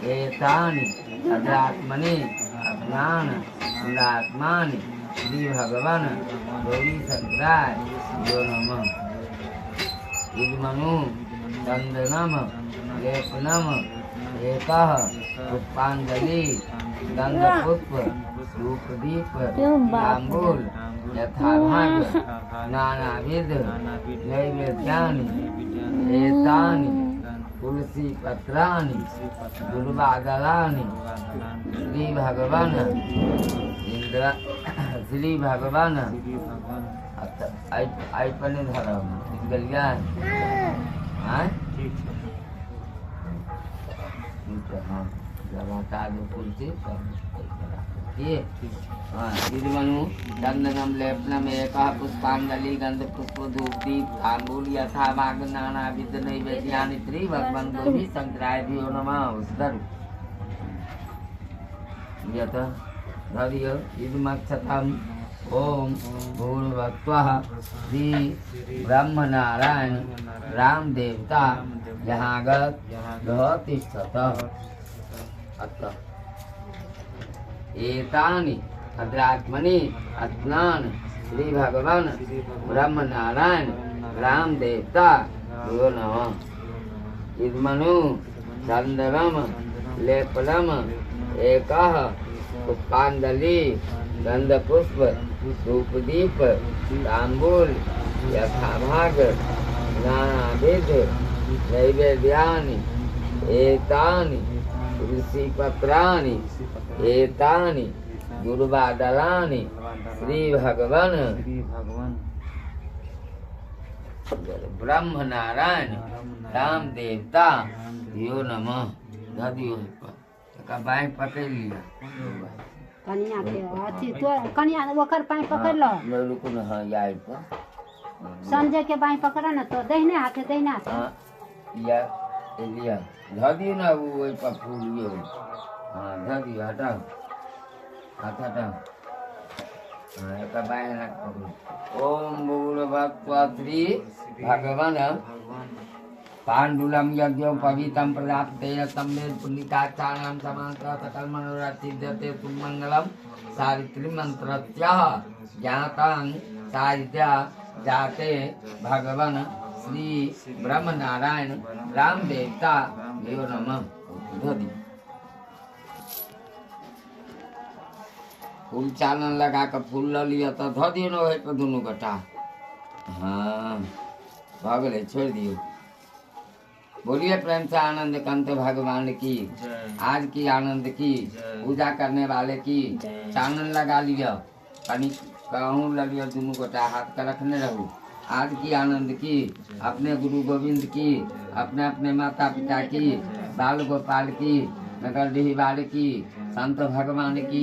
एतानि अध्यात्मनि अज्ञान अंधात्मानि श्री भगवान गौरी शंकराय यो नमः। इदमनु चंदनम लेपनम एकः पुष्पांजलि गंधपुष्प धूपदीप तांबूल यथाभाग नानाविध नैवेद्यानि एतानि तुलसी पत्राणि दुर्वादलानि श्री भगवान इंद्र श्री भगवान आइपने धर्म गलिया हाँ हाँ लगातार तुलसी मनु चंदनम लेपनम एकः पुष्पांजलि गंध पुष्प धूप दीप तांबूल यथा भाग नाना विध नैवेद्यानि श्री भगवान गौरी शंकराय भ्यो नमः। उद्धर यत धर्य इदमक्षतम ओम भूर्भुवस्वः श्री ब्रह्म नारायण राम देवता जहागत तिष्ठतः अतः एतानि अध्यात्मनि अज्ञान श्री भगवान ब्रह्म नारायण राम देवता यो नमः। इदमनु चंदनम लेपनम एकः पुष्पांजलि गंधपुष्प धूपदीप तांबूल यथाभाग नानाविध नैवेद्यानि एतानि तुलसी पत्राणि एतानि दुर्वादलानि श्री भगवान ब्रह्म नारायण राम देवता यो नमः। धदियो का बाई पकड़ लिया कनिया के अथी तो कनिया ओकर बाई पकड़ लो मैं रुको ना। हाँ यार पर संजय के बाई पकड़ा ना तो दहिने हाथे दहिने हाथे हाँ या लिया धदियो ना वो वही पर फूल ये हाँ धदियो हटाओ हाथ हटाओ हाँ एक बाई ना पकड़ो। ओम भूर्भुवस्वः श्री भगवान पांडुलम यज्ञो पवित्रम प्रजापतेय सम्मेद पुण्यकाचार्यं समांतर सकल मनोरथिद्यते सुमंगलम सावित्री मंत्रत्यः ज्ञातं साहित्य जाते भगवान श्री ब्रह्म नारायण राम देवता यो नमः। फूल चालन लगा कर फूल ल लिया तो धो दियो ना वही पर दोनों गठा। हाँ भगले छोड़ दियो। बोलिए प्रेम से आनंद कंत भगवान की आज की आनंद की पूजा करने वाले की चानन लगा लिया कहीं कहूँ लिया दोनों गोटा हाथ का रखने रहूँ। आज की आनंद की अपने गुरु गोविंद की अपने अपने माता पिता की बाल गोपाल की नगर डिही की संत भगवान की।